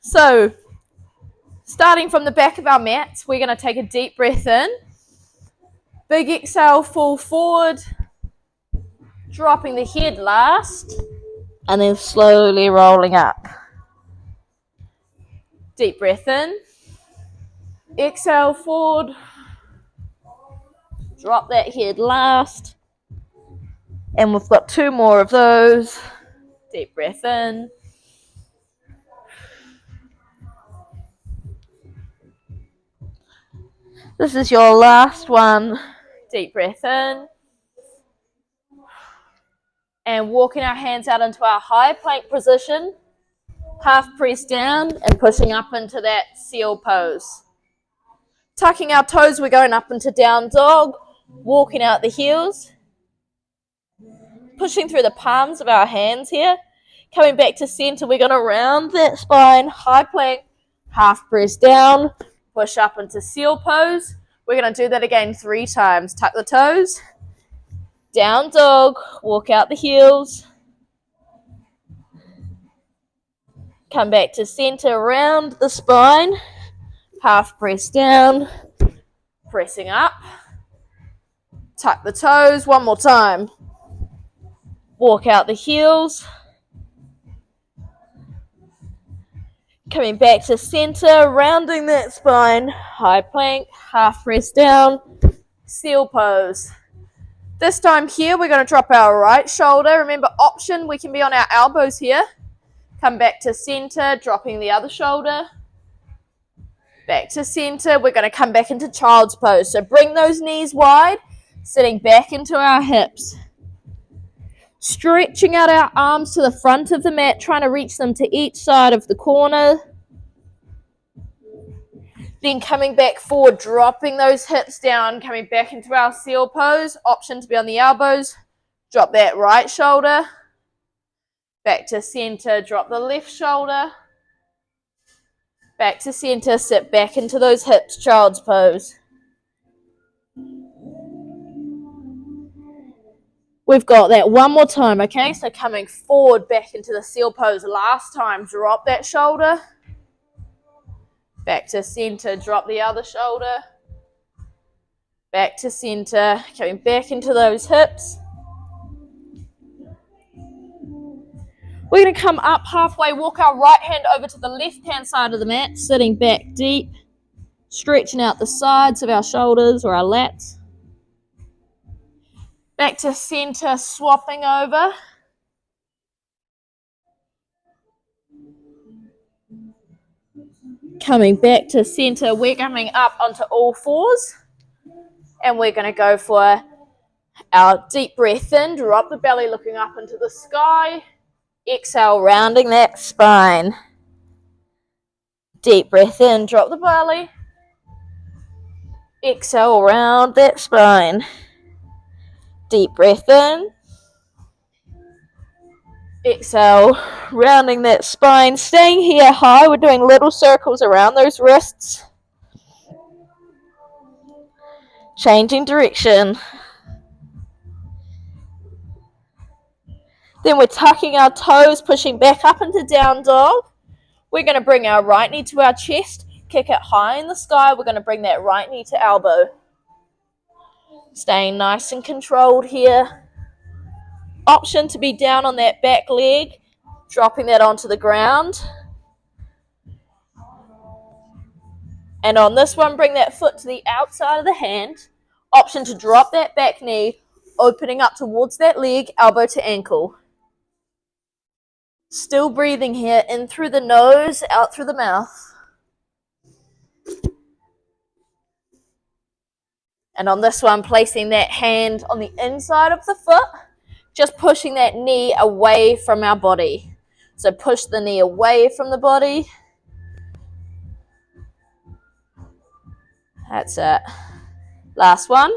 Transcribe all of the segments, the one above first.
So, starting from the back of our mats, we're going to take a deep breath in. Big exhale, fall forward. Dropping the head last. And then slowly rolling up. Deep breath in. Exhale, forward. Drop that head last. And we've got 2 more of those. Deep breath in. This is your last one. Deep breath in. And walking our hands out into our high plank position. Half press down and pushing up into that seal pose. Tucking our toes, we're going up into down dog. Walking out the heels. Pushing through the palms of our hands here. Coming back to center, we're going to round that spine. High plank. Half press down. Push up into seal pose. We're going to do that again 3 times. Tuck the toes. Down dog. Walk out the heels. Come back to center. Round the spine. Half press down. Pressing up. Tuck the toes. 1 more time. Walk out the heels. Coming back to center, rounding that spine. High plank, half press down, seal pose. This time here, we're going to drop our right shoulder. Remember, option, we can be on our elbows here. Come back to center, dropping the other shoulder. Back to center. We're going to come back into child's pose. So bring those knees wide, sitting back into our hips. Stretching out our arms to the front of the mat, trying to reach them to each side of the corner. Then coming back forward, dropping those hips down, coming back into our seal pose. Option to be on the elbows. Drop that right shoulder. Back to center, drop the left shoulder. Back to center, sit back into those hips, child's pose. We've got that 1 more time, okay? So coming forward back into the seal pose. Last time, drop that shoulder. Back to center, drop the other shoulder. Back to center, coming back into those hips. We're going to come up halfway, walk our right hand over to the left-hand side of the mat, sitting back deep, stretching out the sides of our shoulders or our lats. Back to center, swapping over. Coming back to center, we're coming up onto all fours. And we're going to go for our deep breath in, drop the belly looking up into the sky. Exhale, rounding that spine. Deep breath in, drop the belly. Exhale, round that spine. Deep breath in. Exhale, rounding that spine. Staying here high, we're doing little circles around those wrists. Changing direction. Then we're tucking our toes, pushing back up into down dog. We're going to bring our right knee to our chest, kick it high in the sky. We're going to bring that right knee to elbow. Staying nice and controlled here. Option to be down on that back leg, dropping that onto the ground. And on this one, bring that foot to the outside of the hand. Option to drop that back knee, opening up towards that leg, elbow to ankle. Still breathing here, in through the nose, out through the mouth. And on this one, placing that hand on the inside of the foot, just pushing that knee away from our body. So push the knee away from the body. That's it. Last one.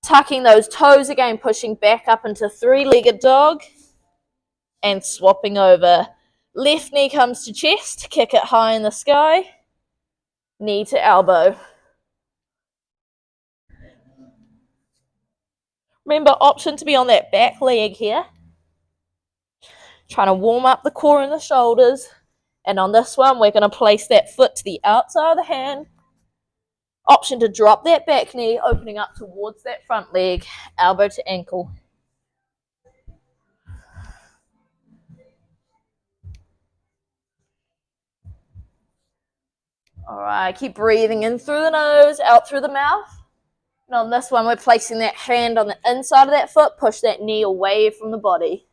Tucking those toes again, pushing back up into three-legged dog. And swapping over. Left knee comes to chest, kick it high in the sky. Knee to elbow. Remember, option to be on that back leg here. Trying to warm up the core and the shoulders. And on this one, we're going to place that foot to the outside of the hand. Option to drop that back knee, opening up towards that front leg, elbow to ankle. All right, keep breathing in through the nose, out through the mouth. And on this one, we're placing that hand on the inside of that foot, push that knee away from the body.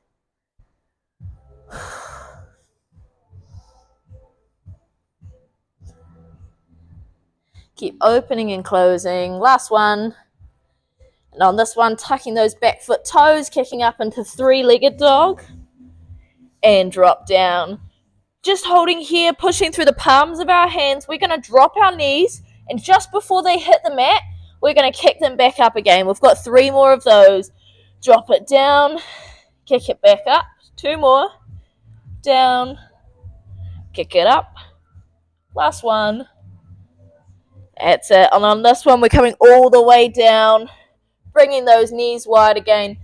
Keep opening and closing. Last one. And on this one, tucking those back foot toes, kicking up into three-legged dog. And drop down. Just holding here, pushing through the palms of our hands. We're going to drop our knees. And just before they hit the mat, we're going to kick them back up again. We've got 3 more of those. Drop it down. Kick it back up. 2 more. Down. Kick it up. Last one. That's it. And on this one, we're coming all the way down, bringing those knees wide again,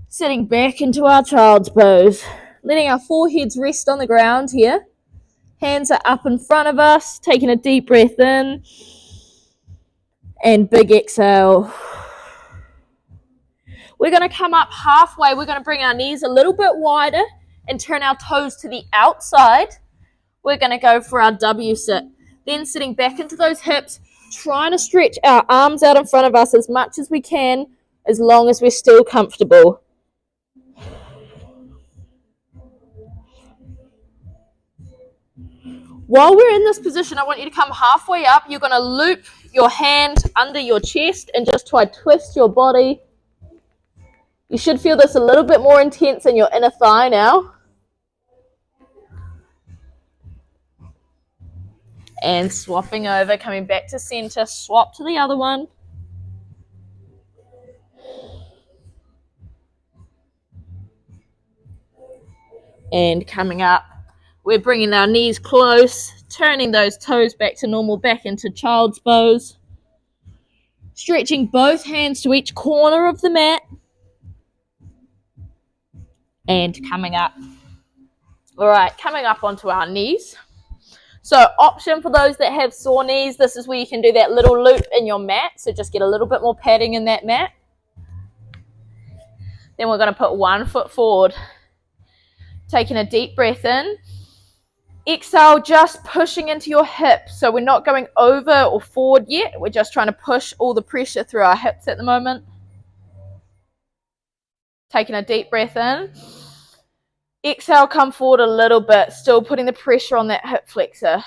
sitting back into our child's pose, letting our foreheads rest on the ground here. Hands are up in front of us, taking a deep breath in, and big exhale. We're going to come up halfway. We're going to bring our knees a little bit wider and turn our toes to the outside. We're going to go for our W sit. Then sitting back into those hips, trying to stretch our arms out in front of us as much as we can, as long as we're still comfortable. While we're in this position, I want you to come halfway up. You're going to loop your hand under your chest and just try to twist your body. You should feel this a little bit more intense in your inner thigh now. And swapping over, coming back to center, swap to the other one. And coming up, we're bringing our knees close, turning those toes back to normal, back into child's pose. Stretching both hands to each corner of the mat. And coming up. All right, coming up onto our knees. So option for those that have sore knees, this is where you can do that little loop in your mat. So just get a little bit more padding in that mat. Then we're going to put one foot forward. Taking a deep breath in. Exhale, just pushing into your hips. So we're not going over or forward yet. We're just trying to push all the pressure through our hips at the moment. Taking a deep breath in. Exhale, come forward a little bit, still putting the pressure on that hip flexor.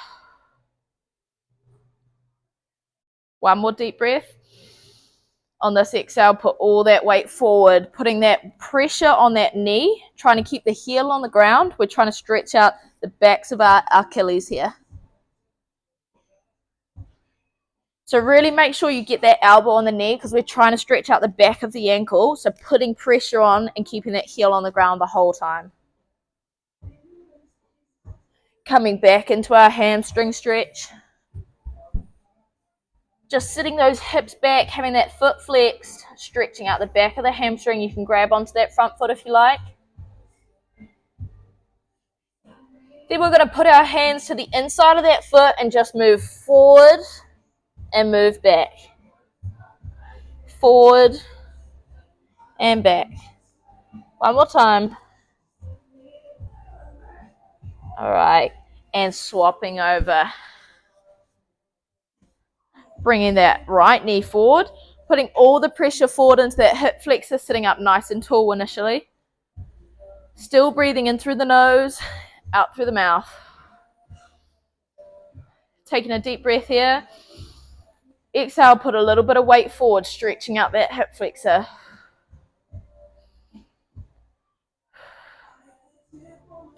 One more deep breath. On this exhale, put all that weight forward, putting that pressure on that knee, trying to keep the heel on the ground. We're trying to stretch out the backs of our Achilles here. So really make sure you get that elbow on the knee because we're trying to stretch out the back of the ankle. So putting pressure on and keeping that heel on the ground the whole time. Coming back into our hamstring stretch. Just sitting those hips back, having that foot flexed, stretching out the back of the hamstring. You can grab onto that front foot if you like. Then we're going to put our hands to the inside of that foot and just move forward and move back. Forward and back. One more time. All right, and swapping over. Bringing that right knee forward, putting all the pressure forward into that hip flexor, sitting up nice and tall initially. Still breathing in through the nose, out through the mouth. Taking a deep breath here. Exhale, put a little bit of weight forward, stretching out that hip flexor.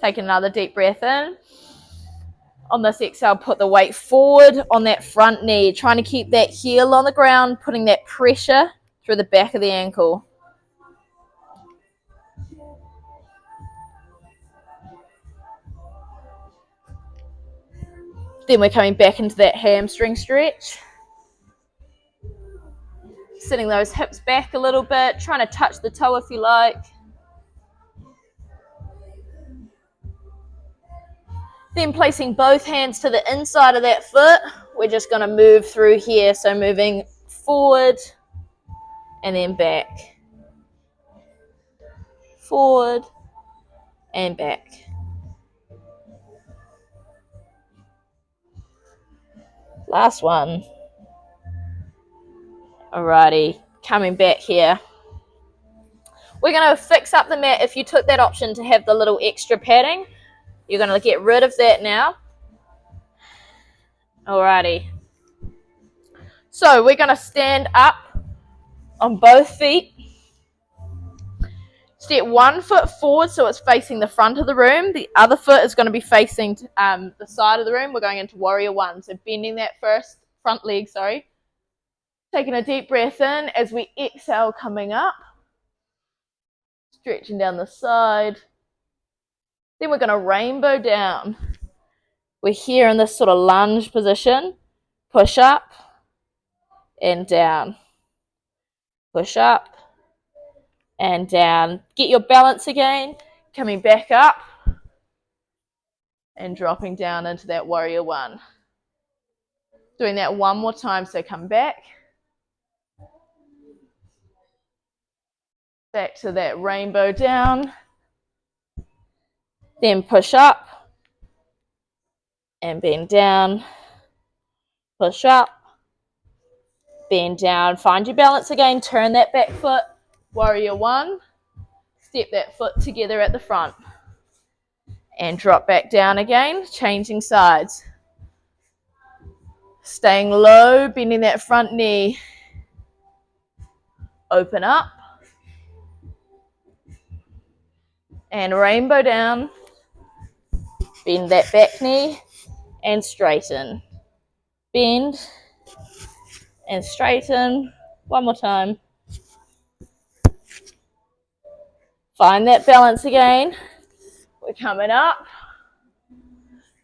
Take another deep breath in. On this exhale, put the weight forward on that front knee, trying to keep that heel on the ground, putting that pressure through the back of the ankle. Then we're coming back into that hamstring stretch. Sitting those hips back a little bit, trying to touch the toe if you like. Then placing both hands to the inside of that foot, we're just going to move through here. So moving forward and then back. Forward and back. Last one. Alrighty, coming back here. We're going to fix up the mat. If you took that option to have the little extra padding, you're going to get rid of that now. Alrighty. So we're going to stand up on both feet. Step one foot forward so it's facing the front of the room. The other foot is going to be facing the side of the room. We're going into warrior one. So bending that first front leg, sorry. Taking a deep breath in as we exhale, coming up. Stretching down the side. Then we're going to rainbow down. We're here in this sort of lunge position. Push up and down. Push up and down. Get your balance again. Coming back up and dropping down into that warrior one. Doing that one more time, so come back. Back to that rainbow down. Then push up and bend down. Push up, bend down. Find your balance again. Turn that back foot. Warrior one. Step that foot together at the front. And drop back down again. Changing sides. Staying low, bending that front knee. Open up. And rainbow down. Bend that back knee and straighten. Bend and straighten. One more time. Find that balance again. We're coming up.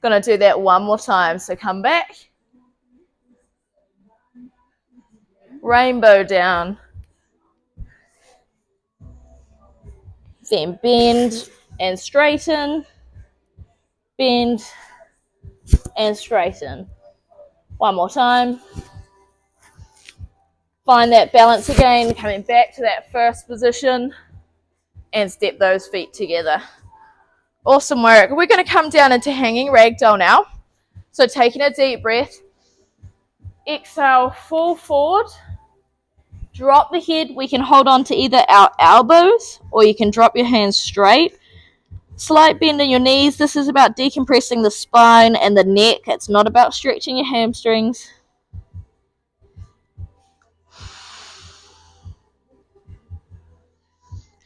Gonna do that one more time. So come back. Rainbow down. Then bend and straighten. Bend and straighten. One more time. Find that balance again, coming back to that first position and step those feet together. Awesome work. We're going to come down into hanging ragdoll now. So taking a deep breath. Exhale, fall forward. Drop the head. We can hold on to either our elbows or you can drop your hands straight. Slight bend in your knees. This is about decompressing the spine and the neck. It's not about stretching your hamstrings.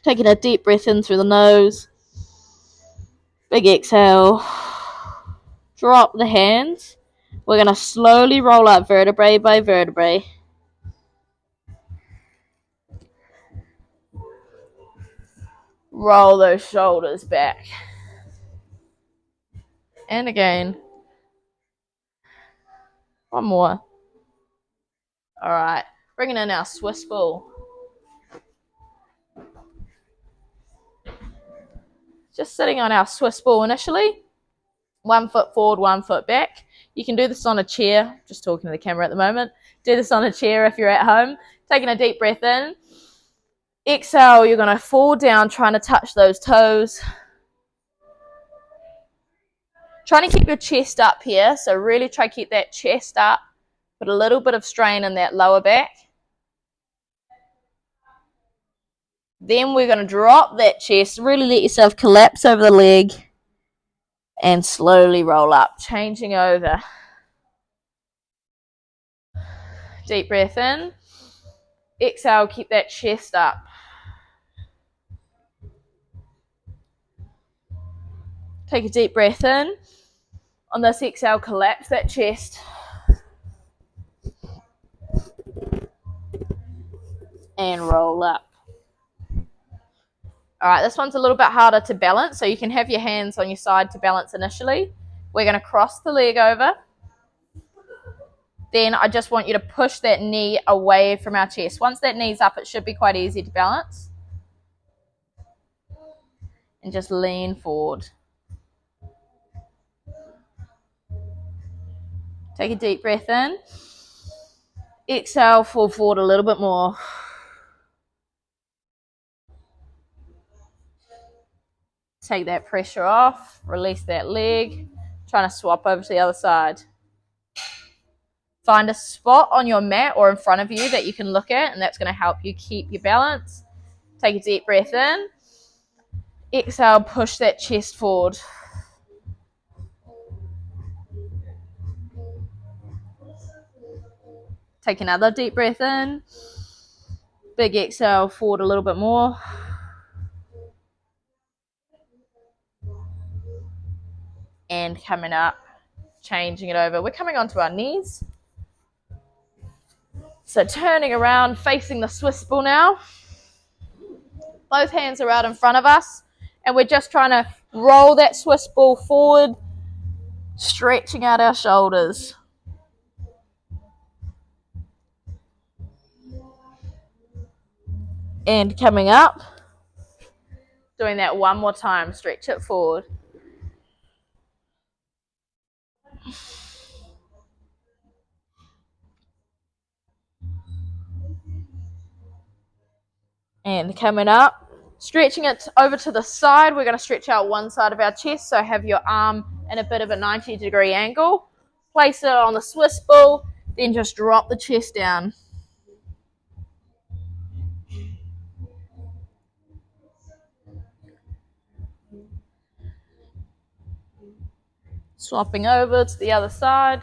Taking a deep breath in through the nose. Big exhale. Drop the hands. We're going to slowly roll up vertebrae by vertebrae. Roll those shoulders back. And again. One more. All right. Bringing in our Swiss ball. Just sitting on our Swiss ball initially. 1 foot forward, 1 foot back. You can do this on a chair. Just talking to the camera at the moment. Do this on a chair if you're at home. Taking a deep breath in. Exhale, you're going to fall down, trying to touch those toes. Trying to keep your chest up here. So really try to keep that chest up. Put a little bit of strain in that lower back. Then we're going to drop that chest. Really let yourself collapse over the leg. And slowly roll up. Changing over. Deep breath in. Exhale, keep that chest up. Take a deep breath in. On this exhale, collapse that chest. And roll up. All right, this one's a little bit harder to balance, so you can have your hands on your side to balance initially. We're going to cross the leg over. Then I just want you to push that knee away from our chest. Once that knee's up, it should be quite easy to balance. And just lean forward. Take a deep breath in. Exhale, fall forward a little bit more. Take that pressure off, release that leg. Trying to swap over to the other side. Find a spot on your mat or in front of you that you can look at, and that's going to help you keep your balance. Take a deep breath in. Exhale, push that chest forward. Take another deep breath in. Big exhale, forward a little bit more. And coming up, changing it over. We're coming onto our knees. So turning around, facing the Swiss ball now. Both hands are out in front of us. And we're just trying to roll that Swiss ball forward, stretching out our shoulders. And coming up. Doing that one more time. Stretch it forward. And coming up. Stretching it over to the side. We're going to stretch out one side of our chest. So have your arm in a bit of a 90-degree angle. Place it on the Swiss ball. Then just drop the chest down. Swapping over to the other side.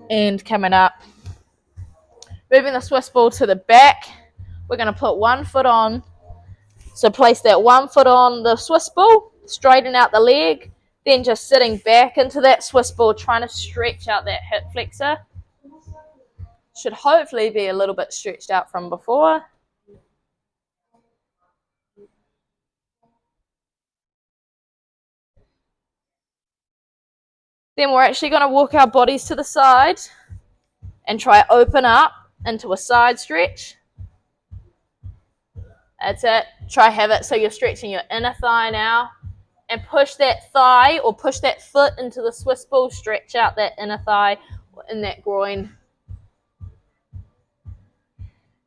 And coming up. Moving the Swiss ball to the back. We're going to put one foot on. So place that one foot on the Swiss ball. Straighten out the leg. Then just sitting back into that Swiss ball, trying to stretch out that hip flexor. Should hopefully be a little bit stretched out from before. Then we're actually going to walk our bodies to the side and try open up into a side stretch. That's it. Try have it so you're stretching your inner thigh now. And push that thigh or push that foot into the Swiss ball. Stretch out that inner thigh in that groin.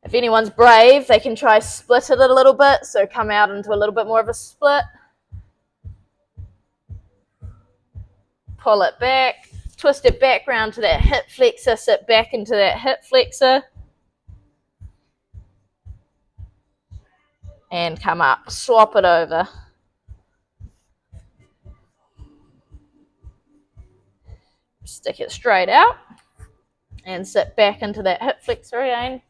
If anyone's brave, they can try split it a little bit. So come out into a little bit more of a split. Pull it back. Twist it back round to that hip flexor. Sit back into that hip flexor. And come up. Swap it over. Stick it straight out. And sit back into that hip flexor again.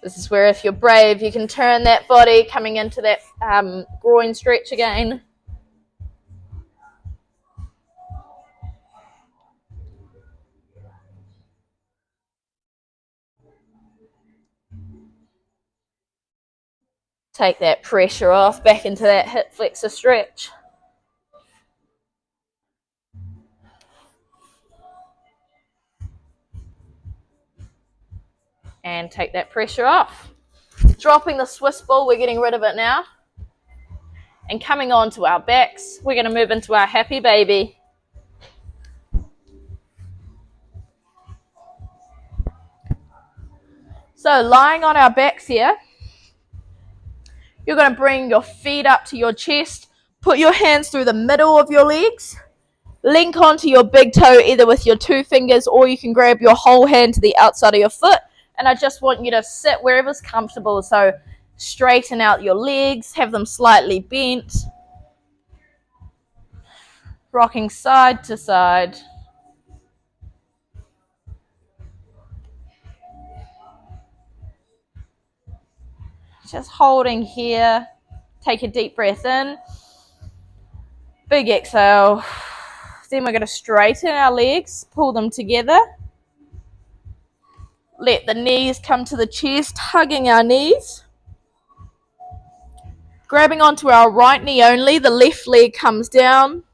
This is where if you're brave, you can turn that body coming into that groin stretch again. Take that pressure off, back into that hip flexor stretch. And take that pressure off. Dropping the Swiss ball, we're getting rid of it now. And coming on to our backs, we're going to move into our happy baby. So lying on our backs here, you're going to bring your feet up to your chest, put your hands through the middle of your legs, link onto your big toe either with your two fingers or you can grab your whole hand to the outside of your foot. And I just want you to sit wherever's comfortable. So straighten out your legs, have them slightly bent. Rocking side to side. Just holding here. Take a deep breath in. Big exhale. Then we're going to straighten our legs, pull them together. Let the knees come to the chest, hugging our knees. Grabbing onto our right knee only, the left leg comes down.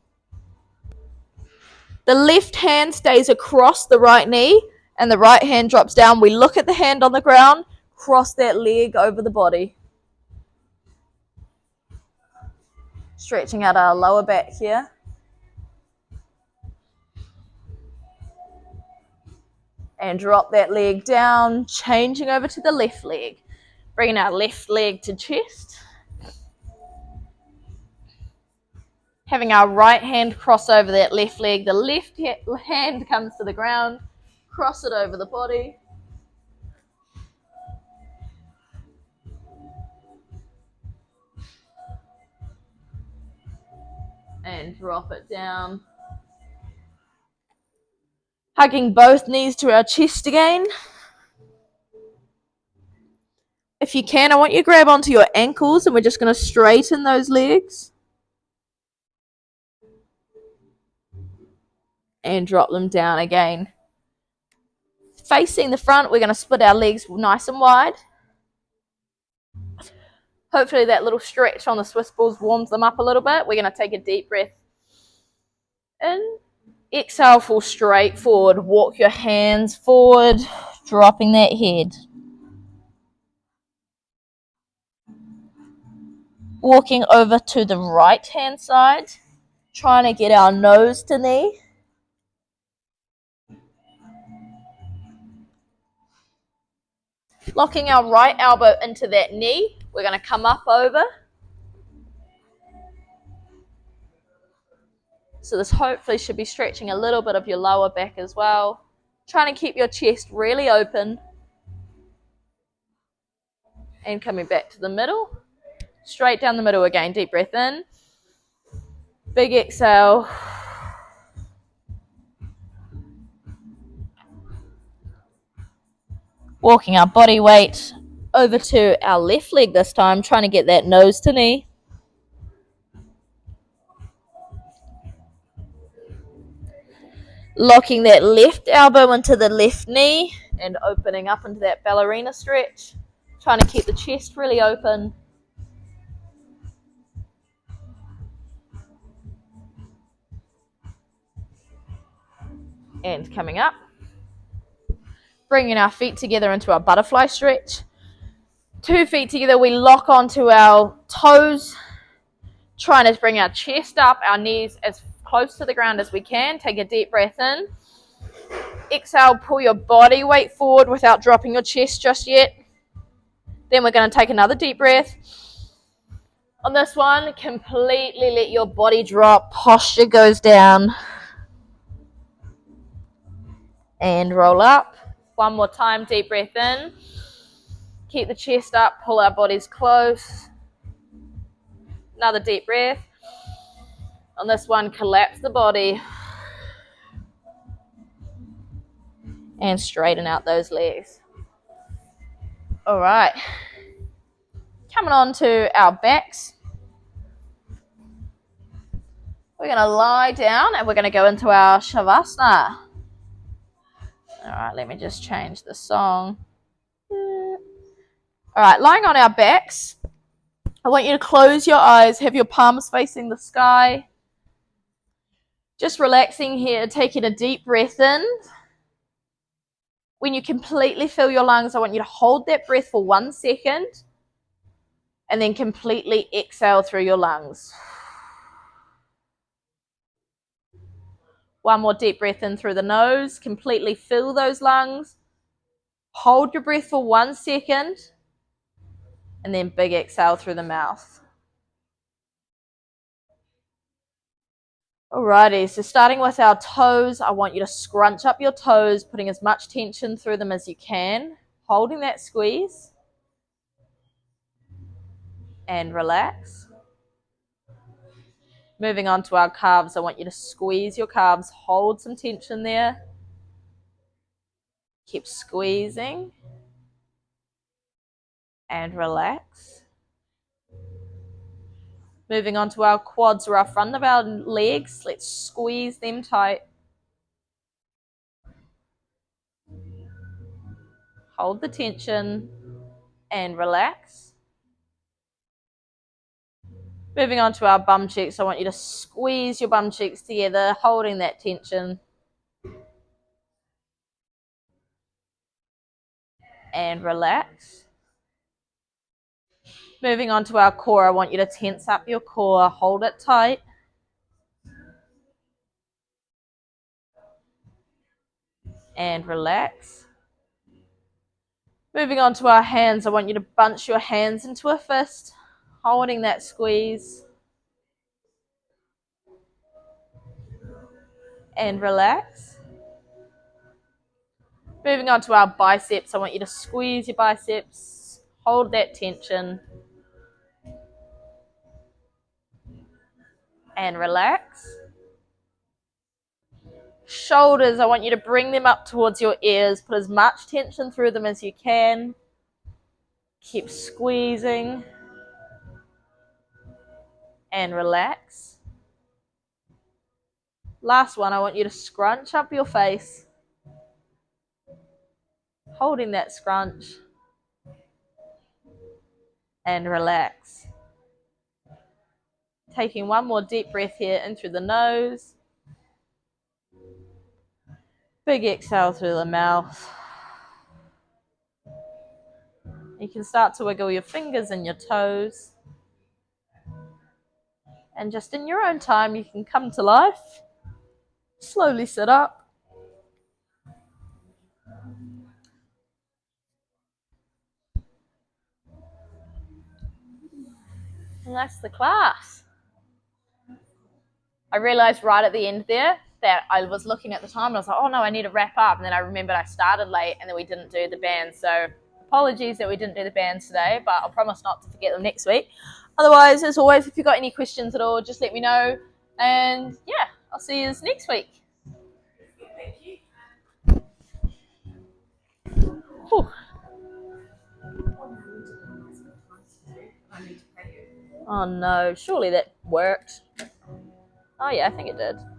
The left hand stays across the right knee and the right hand drops down. We look at the hand on the ground, cross that leg over the body. Stretching out our lower back here. And drop that leg down, changing over to the left leg. Bringing our left leg to chest. Having our right hand cross over that left leg. The left hand comes to the ground. Cross it over the body. And drop it down. Hugging both knees to our chest again. If you can, I want you to grab onto your ankles and we're just going to straighten those legs. And drop them down again. Facing the front, we're going to split our legs nice and wide. Hopefully that little stretch on the Swiss balls warms them up a little bit. We're going to take a deep breath in. Exhale, fall straight forward. Walk your hands forward, dropping that head. Walking over to the right hand side, trying to get our nose to knee. Locking our right elbow into that knee. We're going to come up over. So this hopefully should be stretching a little bit of your lower back as well. Trying to keep your chest really open. And coming back to the middle. Straight down the middle again. Deep breath in. Big exhale. Walking our body weight over to our left leg this time. Trying to get that nose to knee. Locking that left elbow into the left knee and opening up into that ballerina stretch. Trying to keep the chest really open. And coming up. Bringing our feet together into our butterfly stretch. 2 feet together, we lock onto our toes. Trying to bring our chest up, our knees as close to the ground as we can. Take a deep breath in. Exhale, pull your body weight forward without dropping your chest just yet. Then we're going to take another deep breath. On this one, completely let your body drop. Posture goes down. And roll up. One more time, deep breath in. Keep the chest up, pull our bodies close. Another deep breath. On this one, collapse the body. And straighten out those legs. All right. Coming on to our backs. We're going to lie down and we're going to go into our Shavasana. All right, let me just change the song. All right, lying on our backs. I want you to close your eyes, have your palms facing the sky. Just relaxing here, taking a deep breath in. When you completely fill your lungs, I want you to hold that breath for 1 second and then completely exhale through your lungs. One more deep breath in through the nose, completely fill those lungs. Hold your breath for 1 second and then big exhale through the mouth. Alrighty, so starting with our toes, I want you to scrunch up your toes, putting as much tension through them as you can, holding that squeeze, and relax. Moving on to our calves, I want you to squeeze your calves, hold some tension there, keep squeezing, and relax. Moving on to our quads or our front of our legs, let's squeeze them tight. Hold the tension and relax. Moving on to our bum cheeks, I want you to squeeze your bum cheeks together, holding that tension. And relax. Moving on to our core, I want you to tense up your core, hold it tight. And relax. Moving on to our hands, I want you to bunch your hands into a fist, holding that squeeze. And relax. Moving on to our biceps, I want you to squeeze your biceps, hold that tension. And relax. Shoulders, I want you to bring them up towards your ears, put as much tension through them as you can. Keep squeezing. And relax. Last one, I want you to scrunch up your face, holding that scrunch. And relax. Taking one more deep breath here in through the nose. Big exhale through the mouth. You can start to wiggle your fingers and your toes. And just in your own time, you can come to life. Slowly sit up. And that's the class. I realized right at the end there that I was looking at the time and I was like, oh no, I need to wrap up. And then I remembered I started late and then we didn't do the bands. So apologies that we didn't do the bands today, but I'll promise not to forget them next week. Otherwise, as always, if you've got any questions at all, just let me know. And yeah, I'll see you next week. Whew. Oh no, surely that worked. Oh yeah, I think it did.